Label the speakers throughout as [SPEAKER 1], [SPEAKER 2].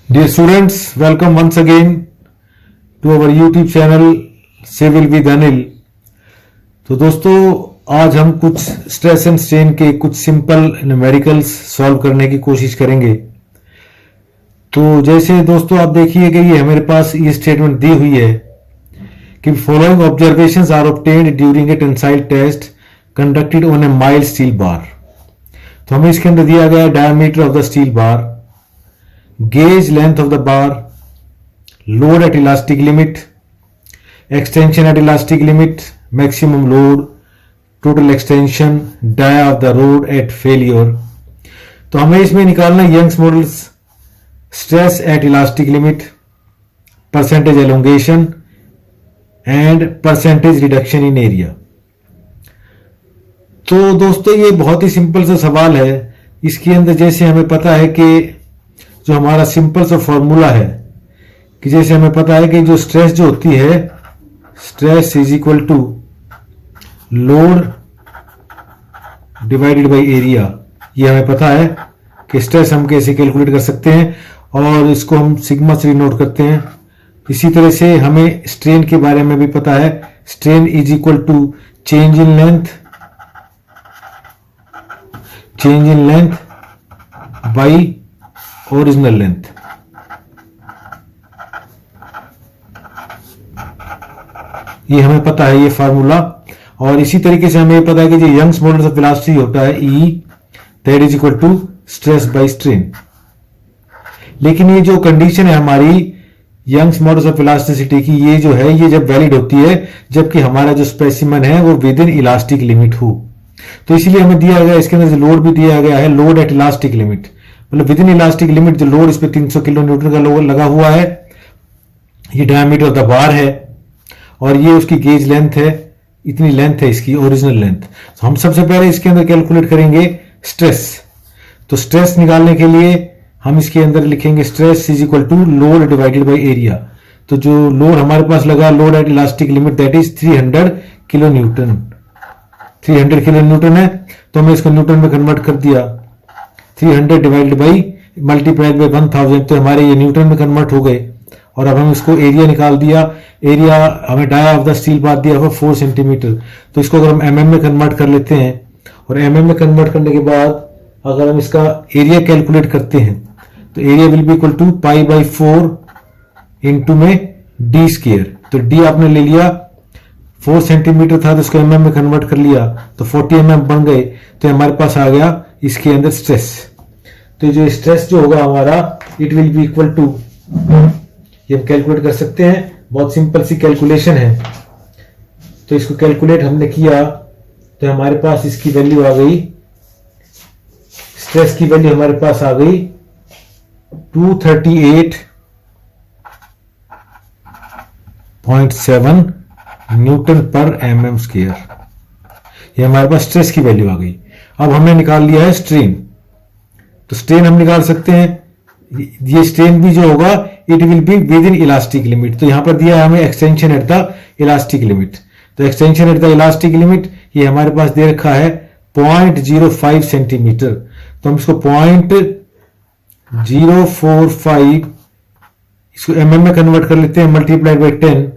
[SPEAKER 1] Dear students, welcome once again to our YouTube channel Civil with Anil। तो दोस्तों आज हम कुछ स्ट्रेस एंड स्ट्रेन के कुछ सिंपल न्यूमेरिकल्स सॉल्व करने की कोशिश करेंगे। तो जैसे दोस्तों आप देखिए कि ये हमारे पास ये स्टेटमेंट दी हुई है कि following observations are obtained during a tensile test conducted on a mild steel bar. तो हमें इसके अंदर दिया गया diameter of the steel bar, gauge length of the bar, load at elastic limit, extension at elastic limit, maximum load, total extension, dia of the rod at failure। तो हमें इसमें निकालना Young's modulus stress at elastic limit, percentage elongation and percentage reduction in area. तो दोस्तों ये बहुत ही simple सा सवाल है। इसके अंदर जैसे हमें पता है कि जो हमारा सिंपल सा फॉर्मूला है कि जैसे हमें पता है कि जो स्ट्रेस जो होती है, stress is equal to load divided by area. ये हमें पता है कि स्ट्रेस हम कैसे कैलकुलेट कर सकते हैं और इसको हम सिग्मा से नोट करते हैं। इसी तरह से हमें स्ट्रेन के बारे में भी पता है, strain is equal to change in length by original length. ये हमें पता है ये फार्मूला। और इसी तरीके से हमें पता है कि जो यंग्स मॉडल्स ऑफ वेलोसिटी होता है E that is equal to stress by strain. लेकिन ये जो कंडीशन है हमारी यंग्स मॉडल्स ऑफ इलास्टिसिटी की, ये जो है ये जब वैलिड होती है जबकि हमारा जो स्पेसिमन है वो विद इन इलास्टिक लिमिट हो। तो इसीलिए हमें दिया गया, इसके अंदर जो लोड भी दिया गया है, लोड एट इलास्टिक लिमिट, मतलब विद इन इलास्टिक लिमिट जो लोड इस पे 300 किलो न्यूटन का लोड लगा हुआ है। ये डायमीटर ऑफ द बार है और ये उसकी गेज लेंथ है, इतनी लेंथ है इसकी ओरिजिनल लेंथ। तो हम सबसे पहले इसके अंदर कैलकुलेट करेंगे स्ट्रेस। तो स्ट्रेस निकालने के लिए हम इसके अंदर लिखेंगे stress is equal to load divided by area. तो जो लोड हमारे पास लगा load at elastic limit that is 300 kilo newton. 300 kilo newton है तो हमने इसको न्यूटन में कन्वर्ट कर दिया। 300 डिवाइडेड बाई मल्टीप्लाइड बाई 1000 तो हमारे ये न्यूटन में कन्वर्ट हो गए। और अब हम इसको एरिया निकाल दिया। एरिया हमें dia of the steel bar दिया हुआ 4 सेंटीमीटर। तो इसको अगर हम mm में कन्वर्ट कर लेते हैं और mm में कन्वर्ट करने के बाद अगर हम इसका एरिया कैलकुलेट करते हैं तो area will be equal to pi by 4 into में डी स्क्वायर। तो डी आपने ले लिया, 4 सेंटीमीटर था तो इसको mm में कन्वर्ट कर लिया तो 40 mm बन गए। तो हमारे पास आ गया इसके अंदर स्ट्रेस। तो जो स्ट्रेस जो होगा हमारा it will be equal to, ये हम कैलकुलेट कर सकते हैं, बहुत सिंपल सी कैलकुलेशन है। तो इसको कैलकुलेट हमने किया तो हमारे पास इसकी वैल्यू आ गई, स्ट्रेस की वैल्यू हमारे पास आ गई 238.7 न्यूटन पर mm स्क्वायर। ये हमारे पास स्ट्रेस की वैल्यू आ गई। अब हमने निकाल लिया है स्ट्रेन। तो स्ट्रेन हम निकाल सकते हैं। ये स्ट्रेन भी जो होगा it will be within elastic limit. तो यहां पर दिया है हमें extension at the elastic limit. तो extension at the elastic limit ये हमारे पास दे रखा है 0.05 सेंटीमीटर। तो हम इसको 0.045 इसको mm में कन्वर्ट कर लेते हैं, multiplied by 10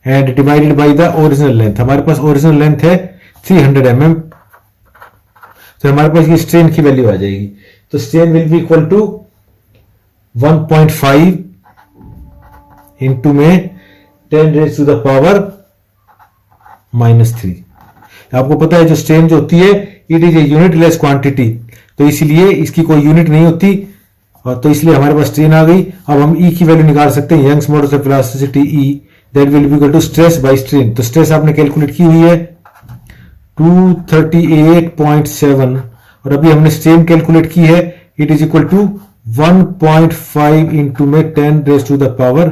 [SPEAKER 1] and divided by the original length. हमारे पास ओरिजिनल लेंथ है 300 mm। तो हमारे पास ये स्ट्रेन की वैल्यू आ जाएगी। तो strain will be equal to 1.5 into में 10 रेज़ टू द पावर -3। आपको पता है जो स्ट्रेन जो होती है it is a unit less quantity, तो इसलिए इसकी कोई यूनिट नहीं होती और तो इसलिए हमारे पास स्ट्रेन आ गई। अब हम ई की वैल्यू निकाल सकते हैं, Young's modulus of elasticity E that will be equal to stress by strain. तो स्ट्रेस आपने कैलकुलेट की हुई है 238.7 और अभी हमने स्ट्रेन कैलकुलेट की है, it is equal to 1.5 into में 10 रेज़ टू द पावर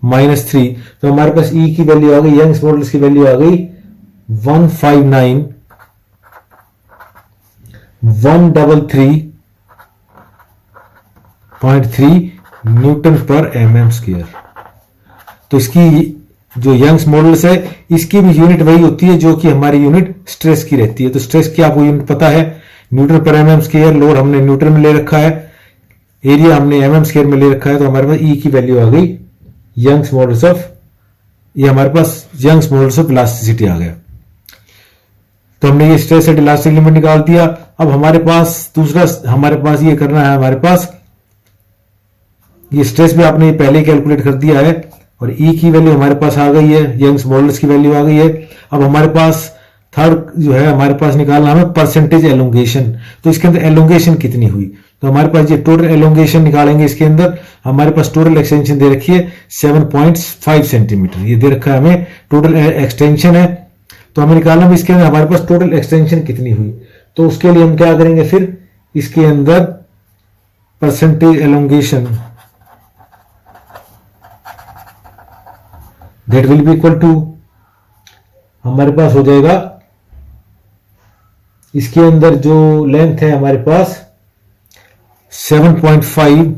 [SPEAKER 1] -3। तो हमारे पास ई की वैल्यू आ गई, यंग्स मॉडल्स की वैल्यू आ गई 159,133.3 न्यूटन पर mm स्क्वायर। तो इसकी जो यंग्स मॉडल्स है इसकी भी यूनिट वही होती है जो कि हमारी यूनिट स्ट्रेस की रहती है। तो स्ट्रेस की आपको यूनिट पता है, न्यूटन पर mm स्क्वायर। लोड हमने न्यूटन में ले रखा है, एरिया हमने mm स्क्वायर में ले रखा है, तो हमारे पास E की वैल्यू आ गई यंग्स मॉडल्स ऑफ, ये हमारे पास यंग्स मॉडल्स ऑफ इलास्टिसिटी आ गया। तो हमने ये स्ट्रेस एट इलास्टिक लिमिट निकाल दिया। अब हमारे पास दूसरा हमारे पास ये करना है, हमारे पास ये स्ट्रेस भी आपने पहले ही कैलकुलेट कर दिया है और ई की वैल्यू हमारे पास आ गई है, यंग्स मॉडल्स की वैल्यू आ गई है। अब हमारे पास थर्ड जो है हमारे पास निकालना हमें परसेंटेज एलोंगेशन। तो इसके अंदर एलोंगेशन कितनी हुई, तो हमारे पास ये टोटल एलोंगेशन निकालेंगे। इसके अंदर हमारे पास टोटल एक्सटेंशन दे रखी है 7.5 सेंटीमीटर, ये दे रखा है हमें टोटल एक्सटेंशन है। तो हमें निकालना भी इसके अंदर हमारे पास टोटल एक्सटेंशन कितनी हुई। तो उसके लिए हम क्या करेंगे, फिर इसके अंदर percentage elongation that will be equal to, हमारे पास हो जाएगा इसके अंदर जो लेंथ है हमारे पास 7.5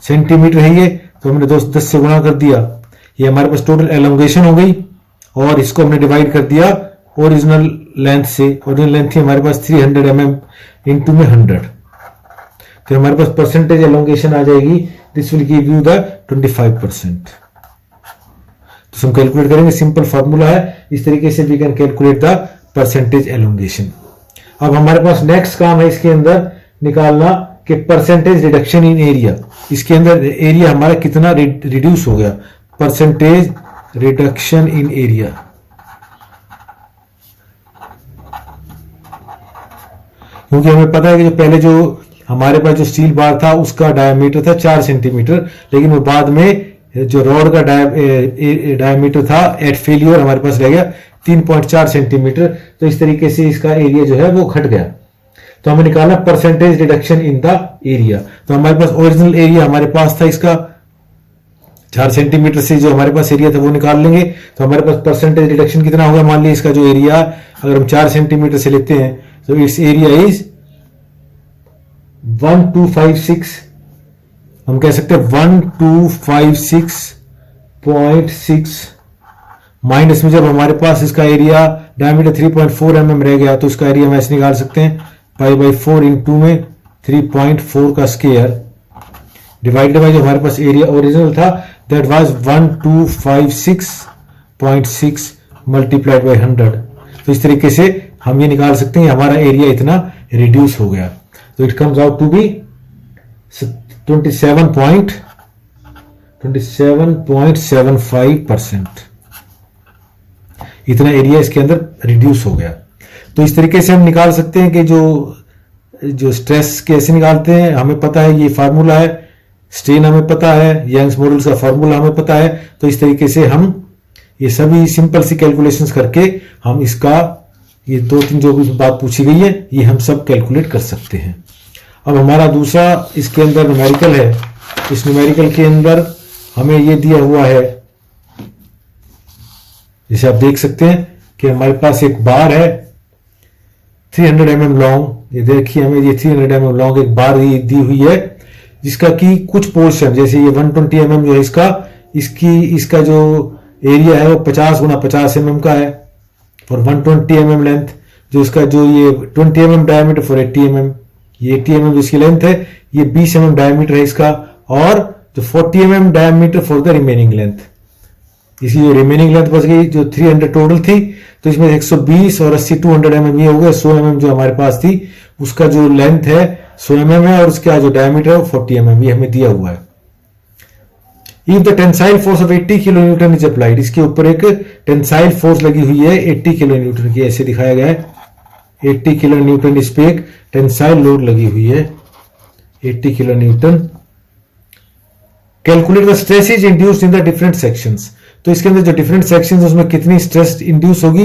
[SPEAKER 1] सेंटीमीटर है ये, तो हमने 10 से गुणा कर दिया, ये हमारे पास टोटल एलोंगेशन हो गई। और इसको हमने डिवाइड कर दिया ओरिजिनल लेंथ से, ओरिजिनल लेंथ थी हमारे पास 300 mm इंटू में 100, तो हमारे पास परसेंटेज एलोंगेशन आ जाएगी, this will give you the 25%। तो हम कैलकुलेट करेंगे, सिंपल फॉर्मूला है, इस तरीके से we can calculate the percentage elongation. अब हमारे पास नेक्स्ट काम है इसके अंदर निकालना कि परसेंटेज रिडक्शन इन एरिया, इसके अंदर एरिया हमारा कितना रिड्यूस हो गया, परसेंटेज रिडक्शन इन एरिया। क्योंकि हमें पता है कि जो पहले जो हमारे पास जो स्टील बार था उसका डायमीटर था 4 सेंटीमीटर, लेकिन वो बाद में जो रॉड का डायमीटर था एट फेलियर हमारे पास रह गया 3.4 सेंटीमीटर। तो इस तरीके से इसका एरिया जो है वो घट गया। तो हमें निकालना percentage reduction in the area. तो हमारे पास ओरिजिनल एरिया हमारे पास था इसका 4 सेंटीमीटर से जो हमारे पास एरिया था वो निकाल लेंगे। तो हमारे पास परसेंटेज रिडक्शन कितना होगा, मान लीजिए इसका जो एरिया अगर हम 4 सेंटीमीटर से लेते हैं तो इट्स एरिया इज 1256, हम कह सकते हैं 1256.6 माइनस में जब हमारे पास इसका एरिया डायमीटर 3.4 mm रह गया तो इसका एरिया हम ऐसे निकाल सकते हैं π/4 इंटू में 3.4 का स्क्वायर डिवाइडेड बाय जो हमारे पास एरिया ओरिजिनल था दैट वाज 1256.6 मल्टीप्लाइड बाय 100। तो इस तरीके से हम ये निकाल सकते हैं हमारा एरिया इतना रिड्यूस हो गया। तो it comes out to be 27.75%, इतना एरिया इसके अंदर रिड्यूस हो गया। तो इस तरीके से हम निकाल सकते हैं कि जो स्ट्रेस कैसे निकालते हैं, हमें पता है ये फार्मूला है, स्ट्रेन हमें पता है, यंग्स मॉडल्स का फार्मूला हमें पता है। तो इस तरीके से हम ये सभी सिंपल सी कैलकुलेशंस करके हम इसका ये 2-3 जो भी बात पूछी गई है ये हम सब कैलकुलेट कर सकते हैं। अब हमारा दूसरा इसके अंदर न्यूमेरिकल है। इस न्यूमेरिकल के अंदर हमें ये दिया हुआ है, जैसे आप देख सकते हैं कि हमारे पास एक बार है 300 mm लॉन्ग, ये देखिए हमें ये 300 mm लॉन्ग एक बार दी हुई है जिसका कि कुछ पोर्शन जैसे ये 120 mm जो है इसका जो एरिया है वो 50 गुना 50 mm का है फॉर 120 mm लेंथ, जो इसका जो ये 20 mm डायमीटर फॉर 80 mm, ये 80 mm इसकी लेंथ है, ये 20 mm डायमीटर है इसका, और जो 40 mm diameter for the remaining length. इसकी जो रिमेनिंग लेंथ बच गई जो 300 टोटल थी, तो इसमें 120 और 80 200 mm ये हो गया 100 mm जो हमारे पास थी उसका जो लेंथ है 100 mm है और उसका जो डायमीटर है 40 mm ये हमें दिया हुआ है। If the tensile force of 80 kilo Newton is applied, इसके ऊपर एक टेंसाइल फोर्स लगी हुई है 80 किलो न्यूटन की, ऐसे दिखाया गया है 80 किलो न्यूटन इस पे एक टेंसाइल लोड लगी हुई है 80 kilo Newton. Calculate the stresses induced in the different sections, तो इसके अंदर जो डिफरेंट सेक्शंस उसमें कितनी स्ट्रेस इंड्यूस होगी,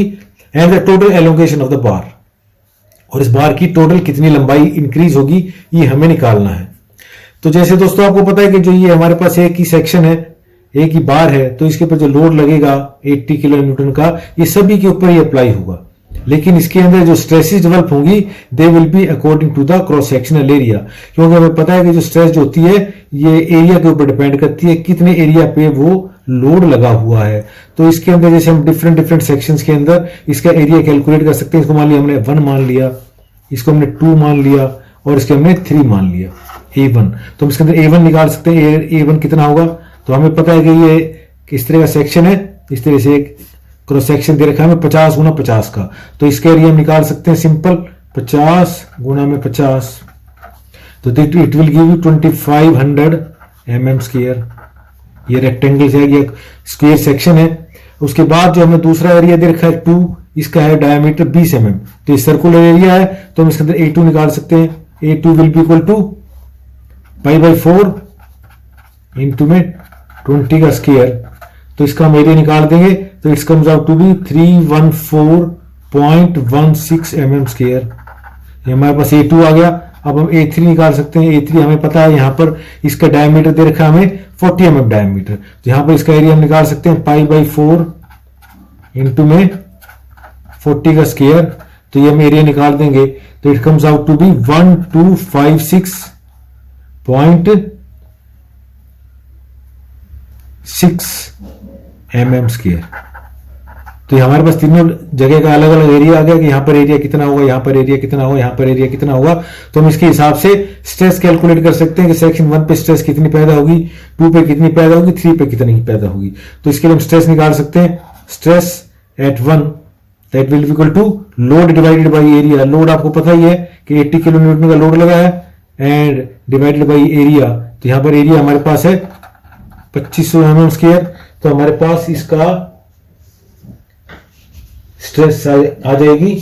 [SPEAKER 1] and the total elongation of the bar, और इस बार की टोटल कितनी लंबाई इंक्रीज होगी ये हमें निकालना है। तो जैसे दोस्तों आपको पता है कि जो ये हमारे पास एक ही सेक्शन है, एक ही बार है, तो इसके ऊपर जो लोड लगेगा 80 किलो न्यूटन का ये सभी के ऊपर ही अप्लाई होगा, लेकिन इसके अंदर जो स्ट्रेसेस डेवलप होंगी they will be according to the cross sectional area, क्योंकि हमें पता है कि जो स्ट्रेस जो होती है ये एरिया के ऊपर डिपेंड करती है कितने एरिया पे वो लोड लगा हुआ है। तो इसके अंदर जैसे हम डिफरेंट सेक्शंस के अंदर इसका एरिया कैलकुलेट कर सकते हैं। इसको मान लिया हमने 1 मान लिया, इसको हमने 2 मान लिया और इसके हमने 3 मान लिया। A1, तो हम इसके अंदर A1 निकाल सकते हैं। A1 कितना होगा, तो हमें पता है कि ये किस तरह का सेक्शन है, इस तरह से एक क्रॉस सेक्शन दे रखा है हमें 50 गुना 50 का, तो इसका एरिया हम निकाल सकते हैं सिंपल 50 गुना में 50, तो it will give you 2500 mm square. ये रेक्टेंगल से ये स्क्वायर सेक्शन है। उसके बाद जो हमें दूसरा एरिया दे रखा है 2, इसका है डायमीटर 20 mm, तो ये सर्कुलर एरिया है, तो हम इसके अंदर A2 निकाल सकते हैं। A2 will be equal to π/4 into में 20 का स्क्वायर, तो इसका हम एरिया निकाल देंगे, तो it's comes out to be 314.16 mm square. ये हमारे पास A2 आ गया। अब हम A3 निकाल सकते हैं। A3 हमें पता है यहाँ पर इसका डायमीटर दे रखा है हमें 40 mm डायमीटर, तो यहाँ पर इसका एरिया हम निकाल सकते हैं π/4 इंटू में 40 का स्क्वायर, तो ये हम एरिया निकाल देंगे, तो it comes out to be 1256.6 mm square. तो हमारे पास तीनों जगह का अलग अलग एरिया आ गया कि यहाँ पर एरिया कितना होगा, यहाँ पर एरिया कितना होगा, यहाँ पर एरिया कितना होगा, तो हम इसके हिसाब से स्ट्रेस कैलकुलेट कर सकते हैं कि सेक्शन 1 पे स्ट्रेस कितनी पैदा होगी, 2 पे कितनी पैदा होगी, 3 पे कितनी पैदा होगी। तो इसके लिए हम स्ट्रेस निकाल सकते हैं। Stress at 1 that will be equal to load divided by area. Load आपको पता ही है कि 80 किलो न्यूटन का लोड लगा है एंड डिवाइडेड बाई एरिया, तो यहाँ पर एरिया हमारे पास है 2500 mm स्क्वायर, तो हमारे पास इसका स्ट्रेस आ जाएगी,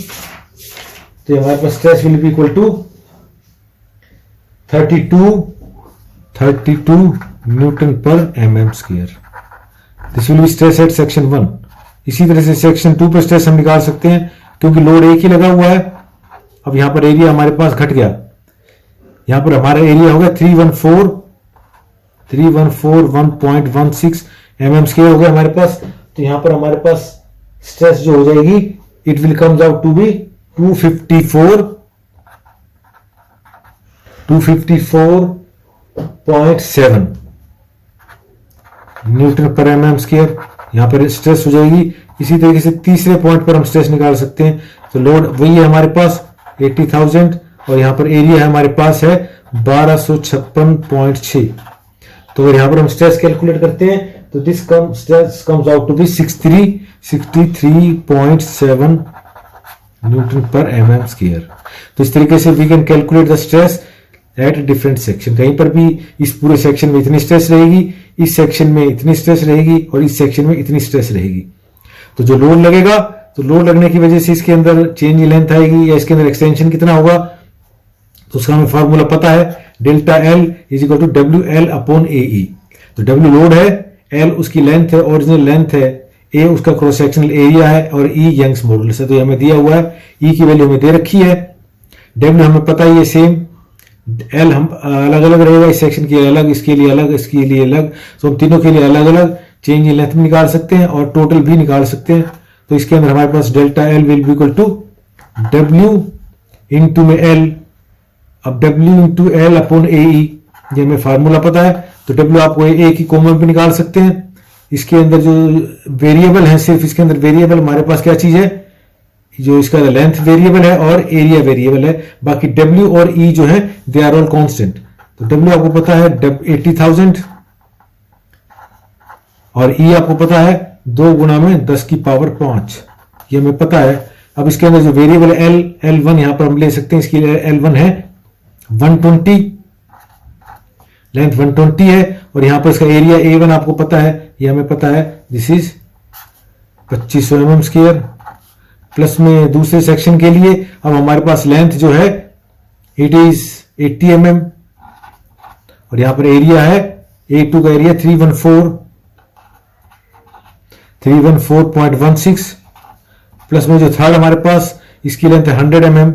[SPEAKER 1] तो हमारे पास stress will be equal to 32 newton पर mm square. This will be stress at section 1। इसी तरह से सेक्शन 2 पर स्ट्रेस हम निकाल सकते हैं, क्योंकि लोड एक ही लगा हुआ है। अब यहां पर एरिया हमारे पास घट गया, यहां पर हमारा एरिया होगा 314.16 mm स्क्वायर हो गया हमारे पास, तो यहां पर हमारे पास स्ट्रेस जो हो जाएगी it will comes out to be 254.7 newton पर mm स्क्वायर। यहां पर स्ट्रेस हो जाएगी। इसी तरीके से तीसरे पॉइंट पर हम स्ट्रेस निकाल सकते हैं, तो लोड वही है हमारे पास 80,000 और यहां पर एरिया हमारे पास है 1256.6, तो अगर यहां पर हम स्ट्रेस कैलकुलेट करते हैं तो this stress comes out to be 63.7 newton पर mm स्क्वायर। तो इस तरीके से we can calculate the stress at different section. कहीं पर भी इस पूरे सेक्शन में इतनी स्ट्रेस रहेगी, इस सेक्शन में इतनी स्ट्रेस रहेगी और इस सेक्शन में इतनी स्ट्रेस रहेगी। तो जो लोड लगेगा, तो लोड लगने की वजह से इसके अंदर चेंज इन लेंथ आएगी या इसके अंदर एक्सटेंशन कितना होगा, तो उसका हमें फॉर्मूला पता है, delta L is equal to WL/AE। तो W लोड है, L उसकी लेंथ है, ओरिजिनल लेंथ है, A उसका क्रॉस सेक्शनल एरिया है और E यंग्स मॉडुलस है। तो हमें दिया हुआ है, E की वैल्यू हमें दे रखी है, W हमें पता ही है सेम, L हम अलग अलग रहेगा, इस सेक्शन के लिए अलग, इसके लिए अलग, इसके लिए अलग, तो हम तीनों के लिए अलग अलग चेंज इन लेंथ भी निकाल सकते हैं और टोटल भी निकाल सकते हैं। तो इसके अंदर हमारे पास delta L will be equal to W into में L। अब W into L upon AE, ये हमें फार्मूला पता है, तो W आपको A की कॉमन भी निकाल सकते हैं। इसके अंदर जो वेरिएबल है, सिर्फ इसके अंदर वेरिएबल हमारे पास क्या चीज है, जो इसका लेंथ वेरिएबल है और एरिया वेरिएबल है, बाकी W और E जो है दे आर ऑल कांस्टेंट। तो W आपको पता है 80,000 और E आपको पता है 2 गुना में 10 की पावर 5, ये हमें पता है। अब इसके अंदर जो वेरिएबल है L1 यहां पर हम ले सकते हैं, इसकी L1 है 120, लेंथ 120 है और यहां पर इसका एरिया A1 आपको पता है, ये हमें पता है, this is 2500 mm square. Plus में दूसरे सेक्शन के लिए अब हमारे पास लेंथ जो है इट इज 80 mm और यहां पर एरिया है A2 का एरिया 314.16, प्लस में जो थर्ड हमारे पास इसकी लेंथ है 100 mm,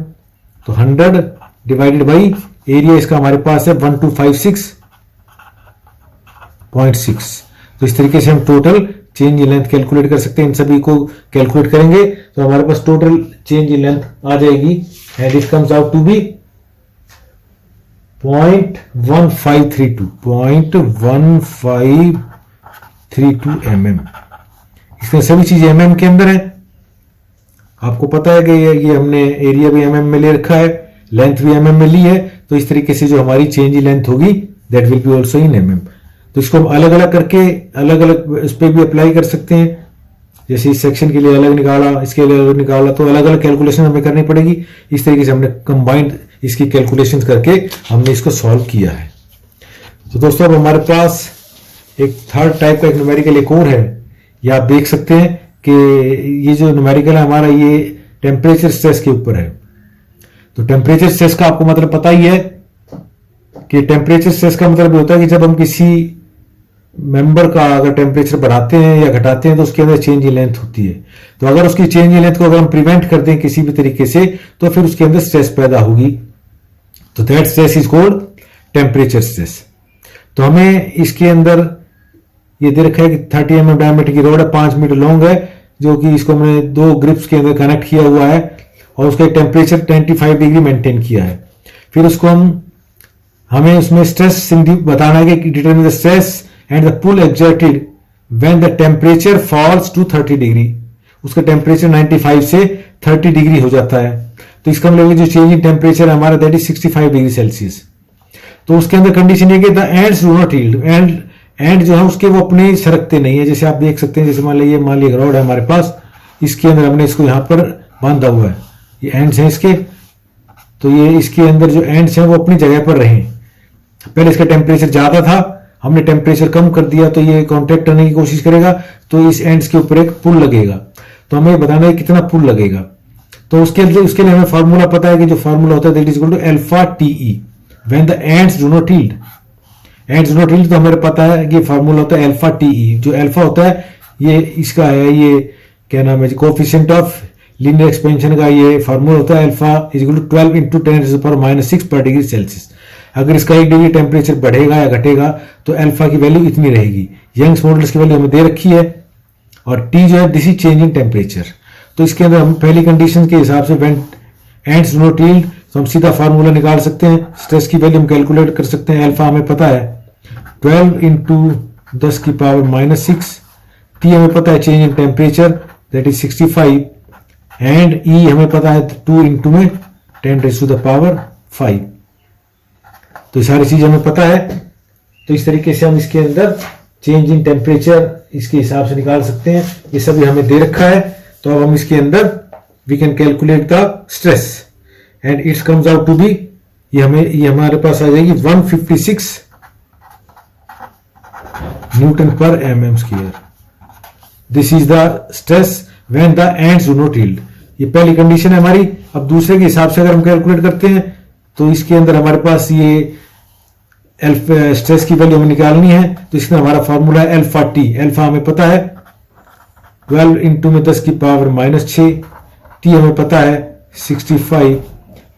[SPEAKER 1] तो 100 डिवाइडेड बाई एरिया इसका हमारे पास है 1256.6। तो इस तरीके से हम total change in length calculate कर सकते हैं। इन सभी को कैलकुलेट करेंगे तो हमारे पास टोटल चेंज इन लेंथ आ जाएगी and it comes out to be 0.1532 mm। इसमें सभी चीजें mm के अंदर है। आपको पता है कि ये हमने एरिया भी mm में ले रखा है, लेंथ भी mm में ली है, तो इस तरीके से जो हमारी चेंज इन लेंथ होगी that will B also in mm। तो इसको हम अलग अलग करके अलग अलग उस पर भी अप्लाई कर सकते हैं। जैसे इस सेक्शन के लिए अलग निकाला, इसके लिए अलग निकाला, तो अलग अलग कैलकुलेशन हमें करनी पड़ेगी। इस तरीके से हमने कंबाइंड इसकी कैलकुलेशन करके हमने इसको सॉल्व किया है। तो दोस्तों अब हमारे पास एक थर्ड टाइप का एक न्यूमेरिकल एक और है। ये आप देख सकते हैं कि ये जो न्यूमेरिकल है हमारा ये टेम्परेचर स्ट्रेस के ऊपर है। तो टेम्परेचर स्ट्रेस का आपको मतलब पता ही है कि टेम्परेचर स्ट्रेस का मतलब होता है कि जब हम किसी मेंबर का अगर टेम्परेचर बढ़ाते हैं या घटाते हैं तो उसके अंदर चेंज इन लेंथ होती है। तो अगर उसकी चेंज इन लेंथ को अगर हम प्रिवेंट कर दें किसी भी तरीके से तो फिर उसके अंदर स्ट्रेस पैदा होगी। तो that stress is called temperature stress. तो हमें इसके अंदर ये दे रखा है कि 30 mm डायमीटर की रोड है, 5 मीटर लॉन्ग है, जो कि इसको हमने 2 ग्रिप्स के अंदर कनेक्ट किया हुआ है और उसका टेम्परेचर 25 डिग्री मेंटेन किया है। फिर उसको हमें उसमें स्ट्रेस बताना है कि determine the stress and the pull exerted when the temperature falls to 30 degree. उसका टेम्परेचर 95 से 30 डिग्री हो जाता है। तो इसका मतलब जो चेंज इन टेम्परेचर हमारा दैट इज 65 डिग्री सेल्सियस। तो उसके अंदर कंडीशन है कि the ends do not yield, and जो है उसके वो अपने सरकते नहीं है। जैसे आप देख सकते हैं, जैसे मान लीजिए रॉड है हमारे पास, इसके अंदर हमने इसको यहां पर बांधा हुआ है, ये एंड्स हैं इसके। तो ये इसके अंदर जो एंड्स हैं वो अपनी जगह पर रहे। पहले इसका टेम्परेचर ज्यादा था, हमने टेम्परेचर कम कर दिया तो ये कॉन्टैक्ट करने की कोशिश करेगा, तो इस एंड्स के ऊपर एक पुल लगेगा। तो हमें बताना है कितना पुल लगेगा। तो उसके लिए हमें फार्मूला पता है कि जो फार्मूला होता है that is equal to alpha TE when the ends do not yield. Ends do not yield तो हमें पता है कि फार्मूला होता है अल्फा टीई। जो अल्फा होता है ये इसका है, ये क्या नाम है, कोएफिशिएंट ऑफ लीनियर एक्सपेंशन का ये फार्मूला होता है alpha is equal to 12 into 10⁻⁻6 पर डिग्री सेल्सियस। अगर इसका 1 डिग्री टेम्परेचर बढ़ेगा या घटेगा तो अल्फा की वैल्यू इतनी रहेगी। यंग्स मॉडल्स की वैल्यू हमें दे रखी है और टी जो है this is change in temperature. तो इसके अंदर हम पहली कंडीशन के हिसाब से when ends do not yield तो हम सीधा फार्मूला निकाल सकते हैं। स्ट्रेस की वैल्यू हम कैलकुलेट कर सकते हैं। अल्फा हमें पता है 12 इंटू 10⁻⁻6, टी हमें पता है change in temperature that is 65, and E हमें पता है 2 इंटू में 10⁻5। तो सारी चीज हमें पता है। तो इस तरीके से हम इसके अंदर चेंज इन टेम्परेचर इसके हिसाब से निकाल सकते हैं। ये सभी हमें दे रखा है। तो अब हम इसके अंदर we can calculate the stress and its comes out to be, ये हमारे पास आ जाएगी 156 न्यूटन पर mm square. This is the stress when the ends do not yield. ये पहली कंडीशन है हमारी। अब दूसरे के हिसाब से अगर हम कैलकुलेट करते हैं तो इसके अंदर हमारे पास ये स्ट्रेस की वैल्यू हमें निकालनी है। तो इसमें हमारा फॉर्मूला है अल्फा टी। अल्फा हमें पता है 12 इंटू में 10⁻⁻6, टी हमें पता है 65,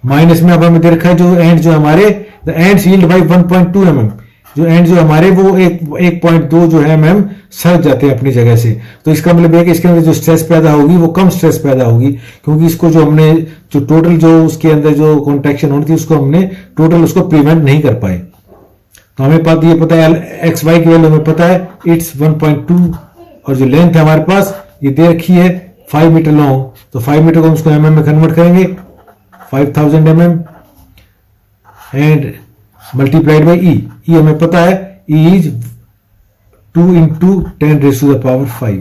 [SPEAKER 1] माइनस में अब हमें दे रखा है जो एंड जो हमारे the ends yield by 1.2 mm। जो एंड जो हमारे वो 1.2 जो है mm सरक जाते हैं अपनी जगह से। तो इसका मतलब है कि इसके अंदर जो स्ट्रेस पैदा होगी वो कम स्ट्रेस पैदा होगी, क्योंकि इसको जो हमने जो टोटल जो उसके अंदर जो कॉन्ट्रैक्शन होनी थी उसको हमने टोटल उसको प्रिवेंट नहीं कर पाए। तो हमें ये पता है एक्स वाई की वैल्यू हमें पता है इट्स 1.2 और जो लेंथ है हमारे पास ये दे रखी है 5 मीटर लॉन्ग। तो 5 मीटर को हम उसको mm में कन्वर्ट करेंगे 5000 mm and multiplied by E. ई हमें पता है ई इज 2 इंटू 10⁵5।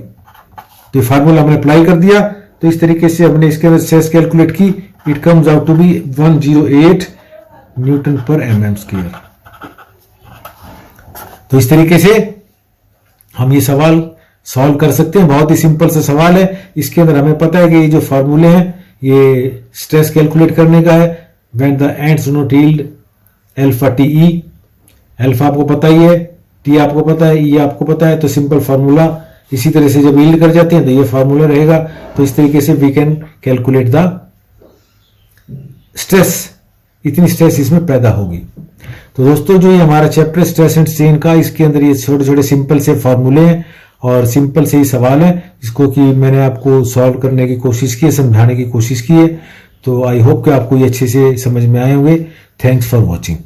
[SPEAKER 1] तो ये फार्मूला हमने अप्लाई कर दिया। तो इस तरीके से हमने इसके अंदर स्ट्रेस कैलकुलेट की। It comes out to be 108 newton पर mm स्क्वायर। तो इस तरीके से हम ये सवाल सॉल्व कर सकते हैं। बहुत ही सिंपल सा सवाल है। इसके अंदर हमें पता है कि ये जो फार्मूले हैं ये स्ट्रेस कैलकुलेट करने का है। When the ends do not yield alpha TE, alpha आपको पता ही है, टी आपको पता है, ई आपको पता है। तो सिंपल फार्मूला इसी तरह से जब यील्ड कर जाते हैं तो ये फार्मूला रहेगा। तो इस तरीके से we can calculate the stress, इतनी स्ट्रेस इसमें पैदा होगी। तो दोस्तों जो ये हमारा चैप्टर स्ट्रेस एंड स्ट्रेन का, इसके अंदर ये छोटे छोटे सिंपल से फार्मूले हैं और सिंपल से ही सवाल है, जिसको कि मैंने आपको सॉल्व करने की कोशिश की है, समझाने की कोशिश की है। तो आई होप कि आपको ये अच्छे से समझ में आए होंगे। Thanks for watching.